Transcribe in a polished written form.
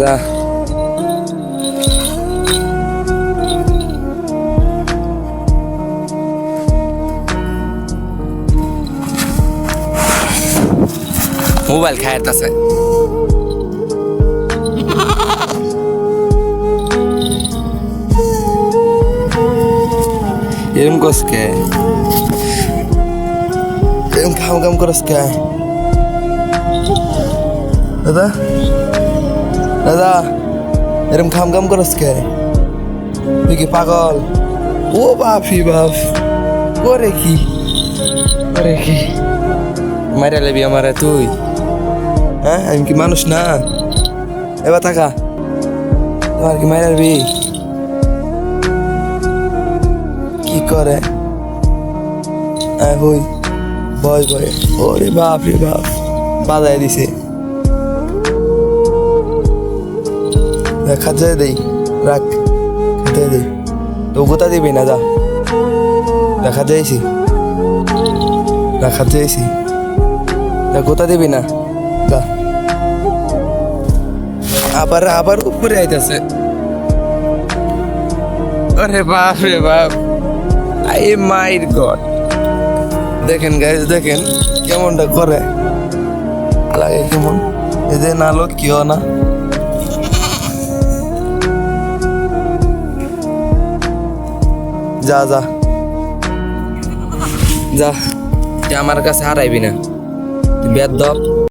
যা মোবাইল খাইতেছে এরম কসকে এরম কাম করস কে দাদা দাদা এরম কাম করস কে তুই কি পাগল ও বাপি বাপ করে কি মারা লেবি আমারে তুই হ্যাঁ আমি কি মানুষ না এবার টাকা তোমার কি মারাবি কি করে হই ভয় ভয় ওরে বাপ রে বাপ বাজায় দিছে খাতে দেই রাখ খাতে দেই তো গোতা দিবি না যা দেখা যাইছি রাখা যাইছি গোতা দিবি না যা আবার উপরে আইতাছে আরে বাপ রে বাপ আই মাইর গড দেখেন গাইস দেখেন কেমনটা করে লাগে কেমন এদের নালো কেউ না যা যা যা আমার কাছে হারাইবি না বেদ